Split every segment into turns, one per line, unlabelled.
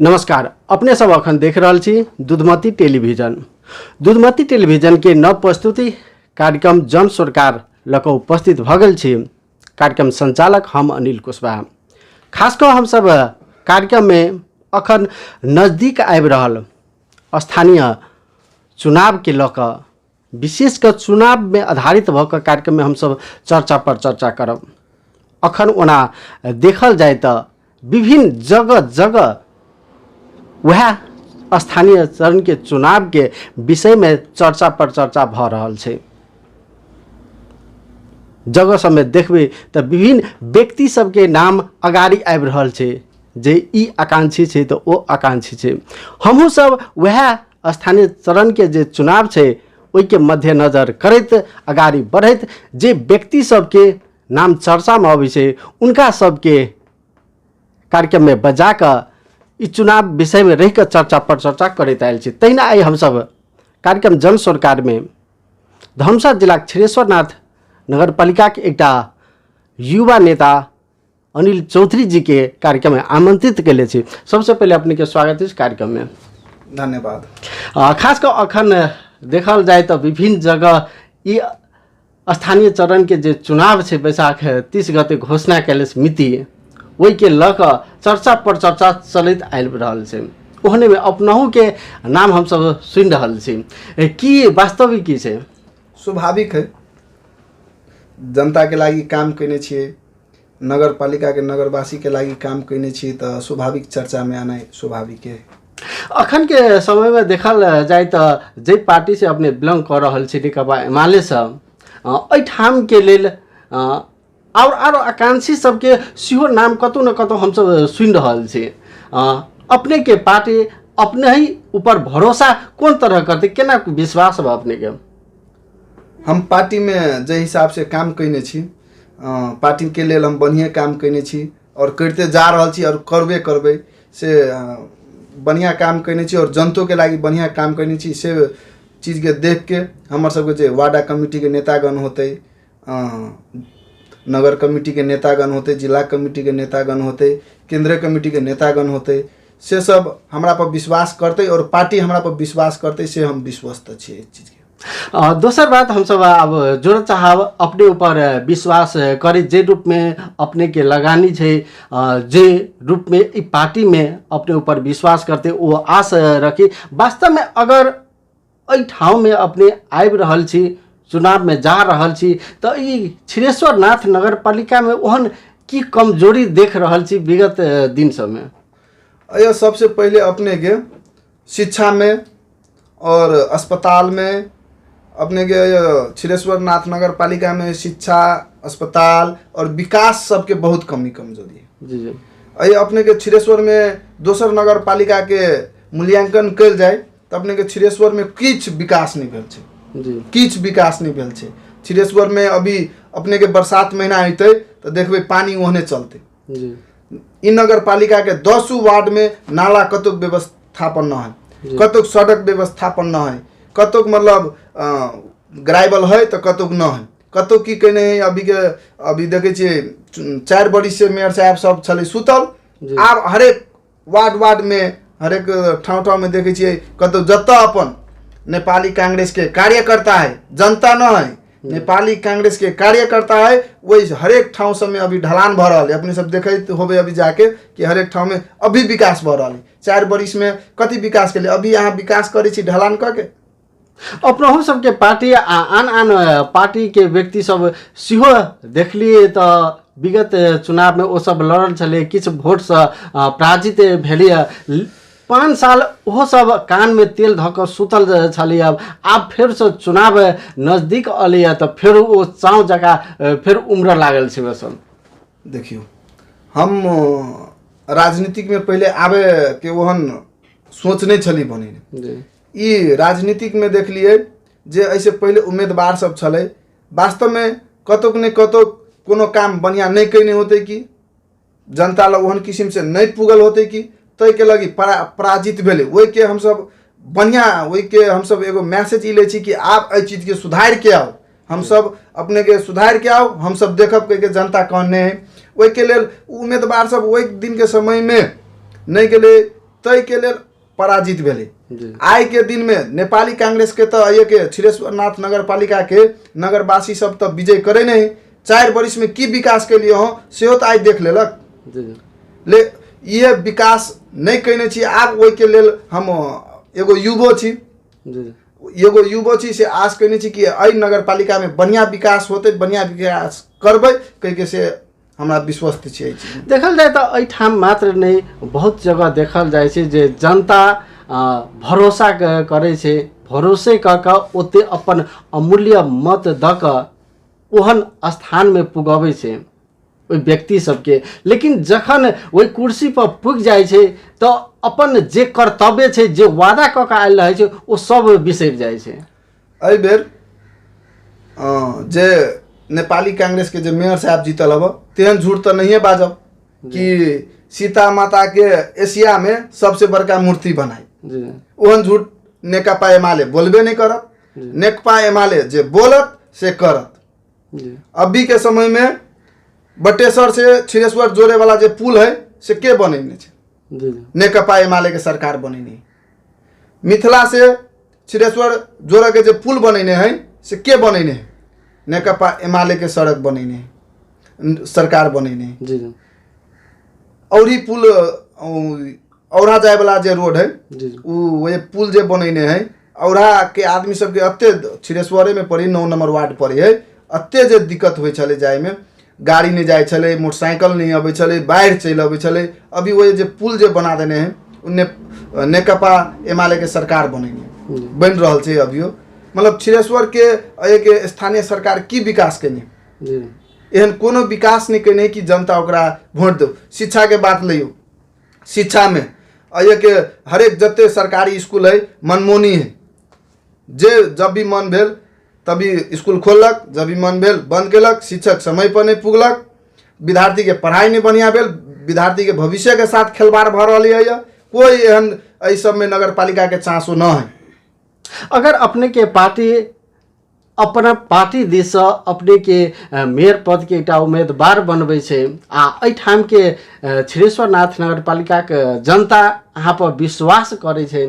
नमस्कार, अपने सब अखन देख रहल छी दूधमती टेलीविजन। दूधमती टेलीविजन के नव प्रस्तुति कार्यक्रम जन सरकार लक उपस्थित भ गेल छी। कार्यक्रम संचालक हम अनिल कुशवाहा। खास कर हम सब कार्यक्रम में अखन नजदीक आबि रहल स्थानीय चुनाव के लक विशेषकर चुनाव में आधारित भक कार्यक्रम में हम सब चर्चा पर चर्चा करब। अखन ओना देखल जाए तो विभिन्न जगह जगह वह स्थानीय चरण के चुनाव के विषय में चर्चा पर चर्चा भ रहल छै। जगह सब में देखबे तो विभिन्न व्यक्ति सब के नाम अगाड़ी आबि रहल छै जे ई आकांक्षी छै तो ओ आकांक्षी छै। हमहू सब वह स्थानीय चरण के जे चुनाव छै ओई के मद्देनजर करैत अगाड़ी बढ़ैत जे व्यक्ति सब के नाम चर्चा में आबै छै उनका सब के कार्यक्रम में बजा कर इस चुनाव विषय में रह कर चर्चा पर चर्चा करैत आयल छी। तहिना आई हम सब कार्यक्रम जन सरकार में धनुषा जिला क्षीरेश्वरनाथ नगर पालिका के एकटा युवा नेता अनिल चौधरी जी के कार्यक्रम में आमंत्रित कैले छी। सबसे पहले अपने के स्वागत है इस कार्यक्रम में।
धन्यवाद।
खास कर अखन देखल जाए तो विभिन्न जगह ये स्थानीय चरण के जे चुनाव छै बैसाख 30 गते घोषणा कैले मिति वही के लक चर्चा पर चर्चा चलित आयल रहल छै। ओहने में अपनहु के नाम हम सब सुन रहल छी कि वास्तविक की छै?
स्वाभाविक है, जनता के लागी काम करने छिए, नगर पालिका के नगरवासी के लागी काम करने छिए तो स्वाभाविक चर्चा में आना स्वाभाविक है।
अखन के समय में देखल जाए तो जे पार्टी से अपने बिलोंग कर रहल छी नेकपा एमाले सब ठाम के लेल और आकांक्षी सबके सिहो नाम कतौ न कतौ हम सब सुन रहल छी। अपने के पार्टी अपने ही ऊपर भरोसा कौन तरह करते, केना विश्वास बा अपने के?
हम पार्टी में जे हिसाब से काम करने छी पार्टी के लेल हम बढ़िया काम करने छी और करते जा रहल छी और करबे से बढ़िया काम करने छी और जनतो के लागी बढ़िया काम करने छी। से चीज के देख के हमर सबके जे वार्डा कमिटी के नेतागण होते, नगर कमिटी के नेतागण होते, जिला कमिटी के नेतागण होते, केंद्रीय कमिटी के नेतागण होते, से सब हमरा पर विश्वास करते और पार्टी हमरा पर विश्वास करते, से हम विश्वस्त छे इस चीज के।
दोसर बात हम सब अब जोड़ चाहब अपने ऊपर विश्वास करे जे रूप में अपने के लगानी छे, जे रूप में ई पार्टी में अपने ऊपर विश्वास करते वो आस रखी। वास्तव में अगर एहि ठाव में अपने आबि रहल छी, चुनाव में जा रहल छी तो ई क्षीरेश्वरनाथ नगर पालिका में ओहन की कमजोरी देख रहल छी विगत दिन सब में?
यह सबसे पहले अपने के शिक्षा में और अस्पताल में, अपने के क्षीरेश्वरनाथ नगर पालिका में शिक्षा, अस्पताल और विकास सबके बहुत कमजोरी है।
जी जी।
ये अपने के क्षीरेश्वर में दोसर नगर पालिका के मूल्यांकन कल जाए तो अपने के क्षीरेश्वर में किछ विकास नहीं भेल छै, किछ विकास नहीं भेल छै। क्षीरेश्वर में अभी अपने के बरसात महीना हेतै तो देखबे पानी ओहने चलते। इ नगर पालिका के 10 वार्ड में नाला कतुक व्यवस्थापन न है, कतुक सड़क व्यवस्थापन न है, कतुक मतलब ग्राइबल है तो कतुक न है, कतुक की कहने है। अभी देखे छिए 4 बरिस से मेयर साहब सब छले सुतल, आब हरेक वार्ड में हरेक ठाव में देखे छिए कतौ जत्ता अपन नेपाली कांग्रेस के कार्यकर्ता है, जनता न है, नेपाली कांग्रेस के कार्यकर्ता है, वही हरेक ठाव सब में अभी ढलान भ रहल है। अपने सब देखते होबे अभी जाके कि हरेक ठाव में अभी विकास भ रहल है। 4 बरिस में कति विकास के लिए अभी यहाँ विकास करे छी ढलान करके।
अपनहु सबके पार्टी आन पार्टी के व्यक्ति सब सिहो देखलिए तो विगत चुनाव में वो सब लड़ल छले, किछ वोट से पराजित भेलिए। 5 साल वो सब कान में तेल धक सुतल छली। अब फिर से चुनाव नजदीक अलिए तो फिर वो चाव जगह फिर उम्र लागल छै सब।
देखियो, हम राजनीतिक में पहले आवे के ओहन सोच नहीं छली बने। ई राजनीतिक में देख लिए जे ऐसे पहले उम्मीदवार सब छले, वास्तव में कतोक ने कतोक कोनो काम बढ़िया नहीं करने होते कि जनता लग ओहन किस्म से नहीं पुगल होते कि तय के लगी पराजित भेले। वही के हम सब बढ़िया, वही के हम सब एगो मैसेज ले छी कि आप ए चीज के सुधार के आओ, हम सब अपने के सुधार के आओ, हम सब देखब के जनता कहने है। वही के लेल उम्मीदवार सब वही दिन के समय में नहीं गेले तय के लेल पराजित भेले।
जी
आइ के दिन में नेपाली कांग्रेस के तो ये के छिरेश्वरनाथ नगर पालिका के नगरवासी सब तो विजय करे नहीं, 4 वर्ष में की विकास के लिए हो से तो आज देख लेलक।
जी
ले ये विकास नहीं कहने छी। आब ओइ के लेल हम एगो युवो छी,
जी
एगो युवो छी से आश कहने छी कि एहि नगर पालिका में बढ़िया विकास होते, बढ़िया विकास करबै कह के से हमरा विश्वस्त छियै।
देखल जाए तो एहिठाम मात्र नहीं बहुत जगह देखल जाए छै जे जनता भरोसा करे छै, भरोसे क के ओते अपन अमूल्य मत द के ओहन स्थान में पुगबै छै ओहि व्यक्ति सबके। लेकिन जखन ओहि कुर्सी पर पुग जाए छै तो अपन जे कर्तव्य छै, जे वादा क के आयल रहे छै ओ सब बिसरि जाए छै।
एहि बेर जे नेपाली कांग्रेस के जे मेयर साहब जीतल हब तेहन झूठ तो नहीं बाजब कि सीता माता के एशिया में सबसे बड़का मूर्ति बनाई। ओहन झूठ नेकपा एमाले बोलबे नहीं करत। नेकपा एमाले जे बोलत से करत। अभी के समय में बटेश्वर से छिरेश्वर जोड़े वाला जे पुल है से के बनेने छै? नेकपा एमाले के सरकार बनेने। मिथिला से छिरेश्वर जोड़े के जे पुल बनेने है से के बनेने है? नेकपा एमाले के सड़क बनेने, सरकार बनेने। और ही पुल औरा जाए वाला जे रोड है वो पुल जे बनेने है, औरा के आदमी सबके अत्ते छिरेश्वरे में पड़ी 9 नंबर वार्ड पड़ी है, अत्ते जे दिक्कत होइ छले जाए में, गाड़ी नहीं जाए छले, मोटरसाइकिल नहीं अबै छले, बाढ़ चल अबै छले। अभी वो जे पुल जे बना देने हैं उन्ने नेकपा एमाले के सरकार बनेने बन रहल छै अभियो। मतलब छिरेश्वर के एक स्थानीय सरकार की विकास केने? एहन कोनो विकास नहीं केने कि जनता ओकरा वोट दो। शिक्षा के बात लियो, शिक्षा में के हरेक जते सरकारी स्कूल है मनमोनी है। जे जब भी मन भेल तभी स्कूल खोलक, जब भी मन भेल बंद केलक। शिक्षक समय पर नहीं पुगलक, विद्यार्थी के पढ़ाई नहीं बढ़िया भेल, विद्यार्थी के भविष्य के साथ खिलवाड़ भ रही है। कोई एहन एहि सब में नगर पालिका के चांसो न है।
अगर अपने के पार्टी अपना पार्टी दिस अपने के मेयर पद के एकटा उम्मीदवार बनबै छै आ एहिठाम के छिरेश्वरनाथ नगरपालिका के जनता अहाँ पर विश्वास करे छै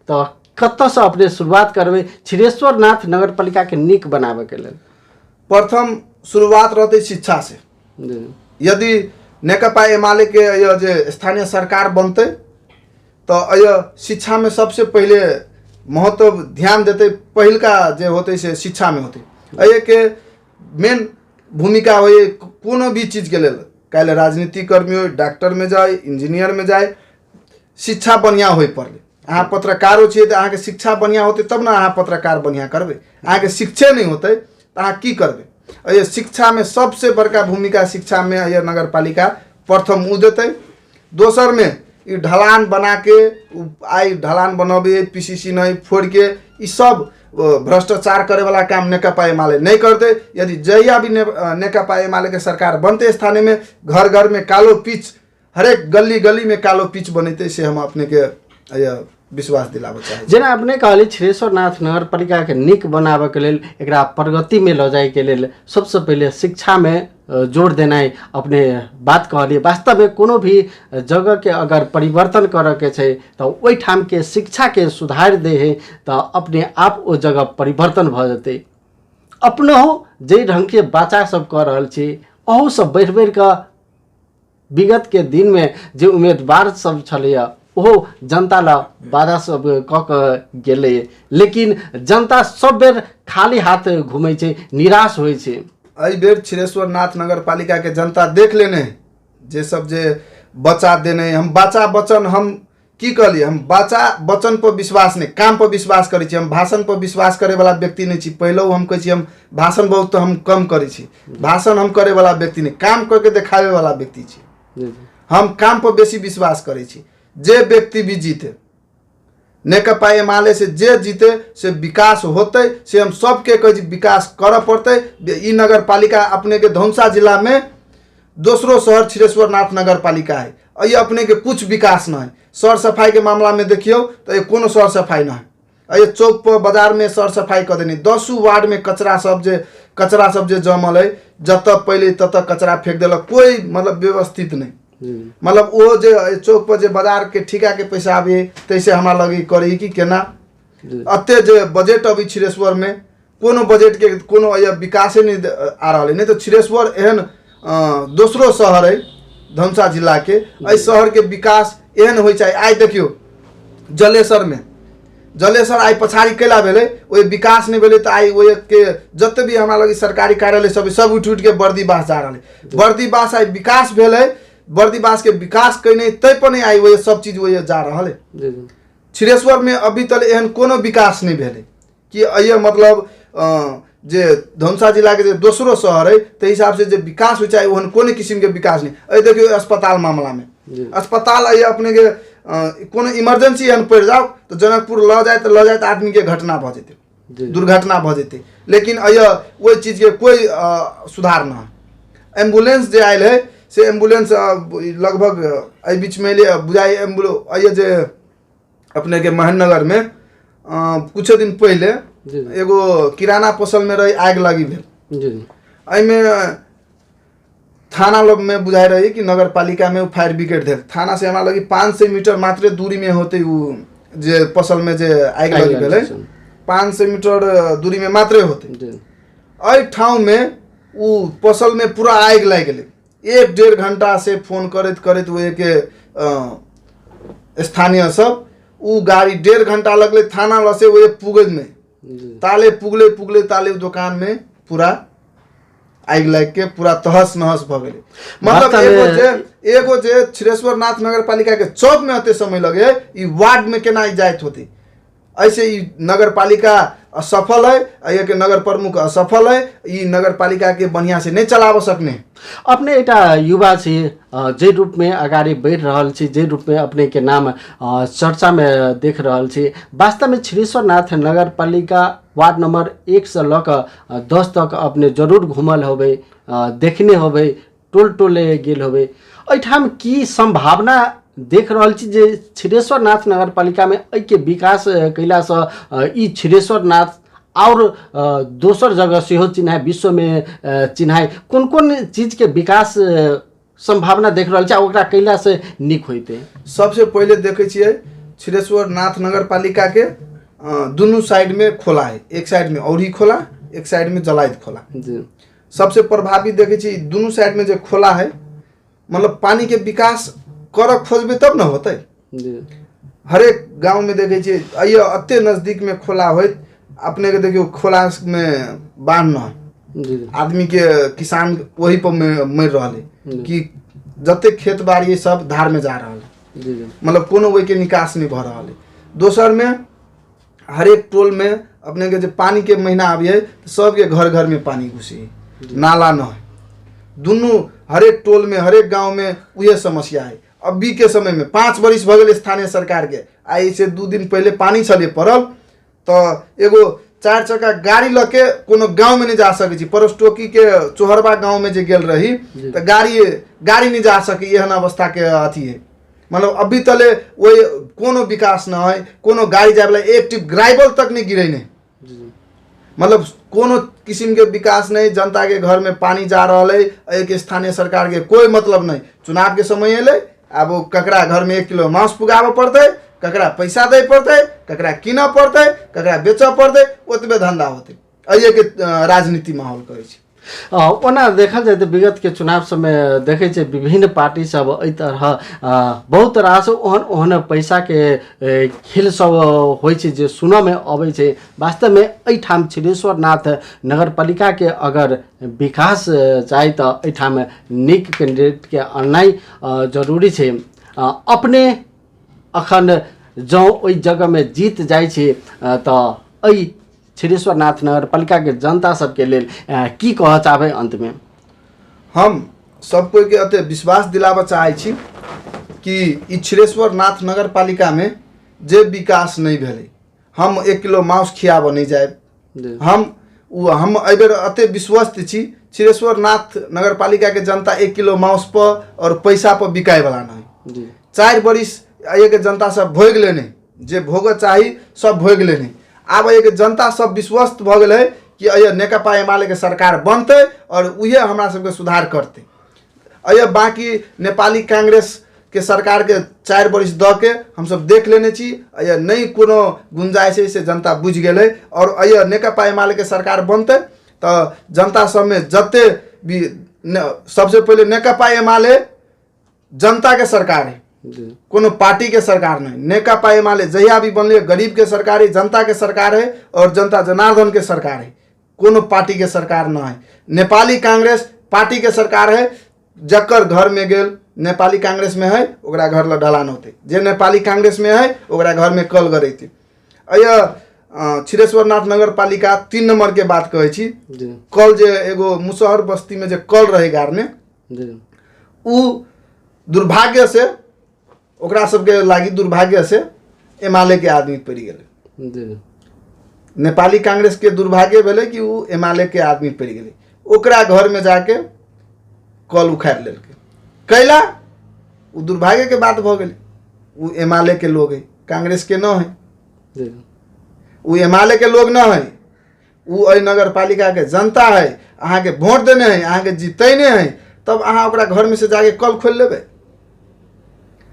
तो कतऽ से अपने शुरुआत करबै छिरेश्वरनाथ नगरपालिका के नीक बनाबे के लेल?
प्रथम शुरुआत रहते शिक्षा से। यदि नेकपा एमाले के जे स्थानीय सरकार बनते तो शिक्षा में सबसे पहले महत्व ध्यान देते। पहल का जे होते से शिक्षा में होते। ये के मेन भूमिका हो कोनो भी चीज के लेल, काले राजनीति कर्मी हो, डॉक्टर में जाए, इंजीनियर में जाए, शिक्षा बढ़िया हो पड़े। अहाँ पत्रकारो छे तो अहाँ के शिक्षा बढ़िया होते तब ना अहाँ पत्रकार बढ़िया करबे। अहाँ के शिक्षे नहीं होते तो अहाँ की करबे? ये शिक्षा में सबसे बड़का भूमिका शिक्षा में ये नगर पालिका प्रथम उ देते। दोसर में ढलान बना के आई ढलान बनाबे, पीसीसी नहीं फोड़ के, ये सब भ्रष्टाचार करे वाला काम नेकपा एमाले नहीं करते। यदि जहिया भी नेकपा एमाले के सरकार बनते स्थानीय में घर घर में कालो पिच, हरेक गली गली में कालो पिच बनते से हम अपने के विश्वास दिलाबे चाहे।
जेना अपने कहली छिरेश्वरनाथ नगरपालिका के नीक बनाबे के लेल, एकरा प्रगति में ल जाए के लेल सबसे पहले शिक्षा में जोड़ देना अपने बात कहलिए। वास्तव में कोनो भी जगह के अगर परिवर्तन करे के छै तो ओहि ठाम के शिक्षा के सुधार दे है तो अपने आप ओ जगह परिवर्तन भ जते। अपनो जे ढंग के बच्चा सब कर रहल छी अहू सब बढ़ बढ़ के विगत के दिन में जे उम्मीदवार सब छलैया ओहो जनता ला बाधा सब क गेले, लेकिन जनता सब बेर खाली हाथ घूमे छै, निराश होय छै।
एहि बेर छिरेश्वरनाथ नगर पालिका के जनता देख लेने जे सब जे बचा देने। हम बाचा बचन हम की कहलिए, हम बाचा बचन पर विश्वास नहीं, काम पर विश्वास करै छी। हम भाषण पर विश्वास करे वाला व्यक्ति नहीं छी। पहले हम कहै छी हम भाषण बहुत तो हम कम करै छी, भाषण हम करे वाला व्यक्ति नहीं, काम करके देखावे वाला व्यक्ति छी। हम काम पर बेसी विश्वास करै छी। जे व्यक्ति भी जीते नेकपा एमाले से जे जीते से विकास होते से हम सबके कह विकास कर पड़ते। ई नगर पालिका अपने के धौंसा जिला में दूसरो शहर छिरेश्वरनाथ नगर पालिका है। ये अपने के कुछ विकास न है। सर सफाई के मामला में देखियो तो ये कोनो सर सफाई न है। ये चौक पर बाजार में सर सफाई कर देनी। 10 वार्ड में कचरा सब जे जमल है, जत पहले तत कचरा फेंक दिलक, कोई मतलब व्यवस्थित नहीं। मतलब वो जे चौक पर जे बाजार के ठिका के पैसा आबे तैसे हमरा लगी करी कि केना अते जे बजट अभी छिरेश्वर में कोनो बजट के कोनो विकासे नहीं आ रहा है। नहीं तो छिरेश्वर एहन दूसरो शहर है धनुषा जिला के एहि शहर के विकास एहन हो चाहिए। आई देखियो जलेसर आई पछाड़ी कैला भेले ओहि विकास नहीं भेले तो आई ओहि के जते भी हमरा लगी सरकारी कार्यालय सब उठ के बर्दीबास जा रहा है। बर्दीबास आई विकास भेले बर्दीबास के विकास कहीं तै पर नहीं आई वही सब चीज वही जा रहा है। छिरेश्वर में अभी तक एहन कोनो विकास नहीं भेले कि ये मतलब जे धनुषा जिला के दोसरो शहर है ते हिसाब से जो विकास हो चाहे ओहन कोनो किस्म के विकास नहीं। देखियो अस्पताल मामला में अस्पताल ये अपने के कोनो इमरजेंसी एहन पड़ जाओ तो जनकपुर ल जाए तो आदमी के घटना भ जेते दुर्घटना भ जेते लेकिन वही चीज के कोई सुधार न है। एम्बुलेंस जे आयल है से एम्बुलेंस लगभग एहि बीच में बुझाई एम्बुलेंस जे अपने के महानगर में कुछ दिन पहले एगो किराना पसल में रही आग लगी भेल में थाना लोग में बुझाई रही कि नगर पालिका में फायर ब्रिगेड थे थाना से हमारा लगी 500 मीटर मात्र दूरी में होते जे पसल में जे आग लगी भेल 500 मीटर दूरी में मात्र होते अ ठाव में उ पसल में पूरा आग लग गए। 1-1.5 घंटा से फोन करते करते वो के स्थानीय सब उ गाड़ी 1.5 घंटा लगले थाना लसे वो पुगज में ताले पुगले ताले दुकान में पूरा आग लग के पूरा तहस नहस भ गए। मतलब एगो जे छिरेश्वर नाथ नगर पालिका के चौक में होते समय लगे ई वार्ड में केना जायत होती ऐसे ई नगर पालिका असफल है ये के नगर प्रमुख असफल है ई नगर पालिका के बढ़िया से नहीं चलाब सकने।
अपने एटा युवा छी जे रूप में अगाडि बढ़ रहल छी जे रूप में अपने के नाम चर्चा में देख रहल छी वास्तव में छिरेश्वर नाथ नगर पालिका वार्ड नंबर 1 से लक 10 तक अपने जरूर घूमल होबे देखने होबे टोल टोले गेल होबे एठाम की संभावना देख रहल छी जे छिरेश्वर नाथ नगर पालिका में एहि के विकास कैला से ई छिरेश्वर नाथ और दोसर जगह से हो चिन्हाय विश्व में चिन्हाय कौन कौन चीज के विकास संभावना देख रहल छी ओकरा कैला से निक होइते।
सबसे पहले देखे छियै छिरेश्वर नाथ नगर पालिका के दोनों साइड में खोला है एक साइड में औरी खोला एक साइड में जलायत खोला सबसे प्रभावी देखे छी दोनों साइड में जो खोला है मतलब पानी के विकास कर खोजबे तब न होते। हरेक गांव में देखे छी अत्ते नजदीक में खोला हो अपने के देखियो खोला में बांध न आदमी के किसान वही पर मर रहा कि जते खेत बाड़ी सब धार में जा रहा है मतलब कोनो वही के निकास नहीं भ रहा है। दोसर में हरेक टोल में अपने के जो पानी के महीना आबिए तो सबके घर घर में पानी घुसी नाला न है दोनों हरेक टोल में हरेक गांव में वही समस्या है। अभी के समय में 5 बरिस भ गए स्थानीय सरकार के आई से 2 दिन पहले पानी छले पड़ल तो एगो 4 चक्का गाड़ी लके कोनो गांव में नहीं जा सके छी परस्टोकी के चोहरबा गांव में जे गेल रही तो गाड़ी नहीं जा सके एहन अवस्था के अथी है। मतलब अभी तले वही कोनो विकास न है कोनो गाड़ी जाए वाला एक टिप ग्राइबल तक नहीं गिरे नहीं मतलब कोनो किस्म के विकास नहीं जनता के घर में पानी जा रहा है एक स्थानीय सरकार के कोई मतलब नहीं। चुनाव के समय अले अब ककरा घर में 1 किलो मांस पुगाब पड़ते ककरा पैसा दे पड़ते ककरा किन पड़ते ककरा बेच पड़ते ओतबे धंधा होते अये के राजनीति माहौल करे छी।
ओना देखल जाए तो विगत के चुनाव समय देखे छे विभिन्न पार्टी सब एहि तरह बहुत रास ओहन पैसा के खेल सब होइ छे जे सुनऽ में अबै छे। वास्तव में एहिठाम छिरेश्वर नाथ नगर पालिका के अगर विकास चाही तो एहिठाम नीक कैंडिडेट के आननाइ जरूरी छे। अपने अखन जँ ओहि जगह में जीत जाइ छे तो एहि छिरेश्वर नाथ नगर पालिका के जनता सबके लेल की कह चाहबे अंत में।
हम सब कोई के अते विश्वास दिलाबे चाहे छी कि ई छिरेश्वर नाथ नगर पालिका में जे विकास नहीं भेले हम 1 किलो मांस खियाब नहीं जाए हम एबर अते विश्वस्त छी छिरेश्वर नाथ नगर पालिका के जनता 1 किलो मांस पर और पैसा पर बिकाय वाला नहीं 4 बरिस ये के जनता सब भोग लेने जे भोग चाही सब भोग लेने आब एक जनता सब विश्वस्त भ गए कि नेकपा एमाले के सरकार बनते और उहे हमरा सबके सुधार करते। अय बाकी नेपाली कांग्रेस के सरकार के 4 वर्ष द के हम सब देख लेने छी। अय नहीं कोनो गुंजाइश है से जनता बुझ गेलै और अय नेकपा एमाले के सरकार बनते तो जनता सब में जते भी सबसे पहले नेकपा एमाले जनता के सरकार है, कोनो पार्टी के सरकार नहीं। नेकपा एमाले जहिया भी बनले गरीब के सरकार है, जनता के सरकार है और जनता जनार्दन के सरकार है, कोनो पार्टी के सरकार न है। नेपाली कांग्रेस पार्टी के सरकार है, जकर घर में गेल नेपाली कांग्रेस में है ओकरा घर ला ढलान होते, जे नेपाली कांग्रेस में है ओकरा घर में कल गरैते। अय छिरेश्वरनाथ नगर पालिका 3 नंबर के बात कहै छी। कल जे एगो मुसहर बस्ती में जे कल रहे गारने उ दुर्भाग्य से ओकरा सबके लागी दुर्भाग्य से एमाले के आदमी पड़ गेले। नेपाली कांग्रेस के दुर्भाग्य भेले कि उ एमाले के आदमी पड़ गेले, ओकरा घर में जाके कल उखाड़ लेलके। कैला उ दुर्भाग्य के बात भ गेले। उ एमाले के लोग है, कांग्रेस के न है। उ एमाले के लोग न है, उ अय नगर पालिका के जनता है। अहाँ के वोट देने है, अहाँ के जीतने है, तब अहाँ ओकरा घर में से जाके कल खोल लेबे।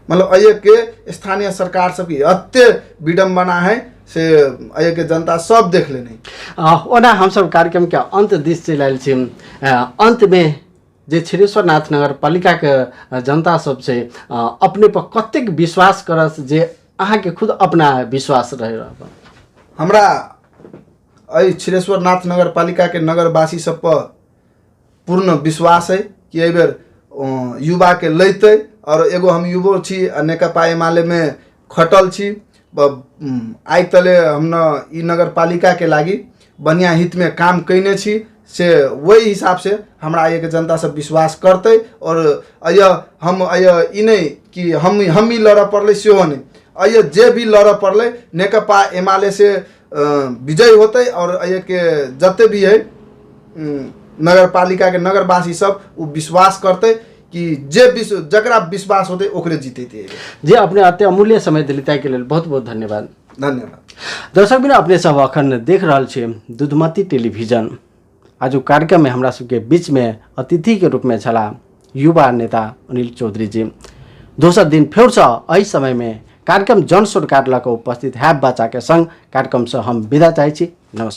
मतलब अय के स्थानीय सरकार सबकी अत्य विडम्बना है से अय के जनता सब देख लेने।
ओना हम सब कार्यक्रम के अंत दिस चलि आयल छी। अंत में जे छिरेश्वरनाथ नगर पालिका के जनता सब से अपने पर कतेक विश्वास करस जे अहाँ के खुद अपना विश्वास रहे रहबा?
हमरा अय छिरेश्वरनाथ नगर पालिका के नगरवासी सब पर पूर्ण विश्वास है कि एहि बेर युवा के लैते। और एगो हम युवो छी, नेकपा एमाले में खटल छी। आइ तले हम न ई नगर पालिका के लागी बढ़िया हित में काम कैने छी से वही हिसाब से हमरा एक जनता सब विश्वास करते। और अय हम अय ई नहीं कि हम ही लड़ पड़ले सेहो नहीं, अय जे भी लड़ पड़ले नेकपा एमाले से विजय होते। और अय के जते भी है नगर पालिका के नगरवासी सब वो विश्वास करते कि जे जकरा विश्वास होते ओकरे जीते।
जे अपने अत्य अमूल्य समय दिली ताकि लेल बहुत बहुत धन्यवाद।
धन्यवाद।
दर्शक बिना अपने सब अखन देख रहल छी दूधमती टेलीविजन। आज कार्यक्रम में हमरा सबके बीच में अतिथि के रूप में छला युवा नेता अनिल चौधरी जी। दोसर दिन फेर से एहि समय में कार्यक्रम जन सरकार लऽ कऽ उपस्थित है बच्चा के संग कार्यक्रम से हम विदा चाहै छी।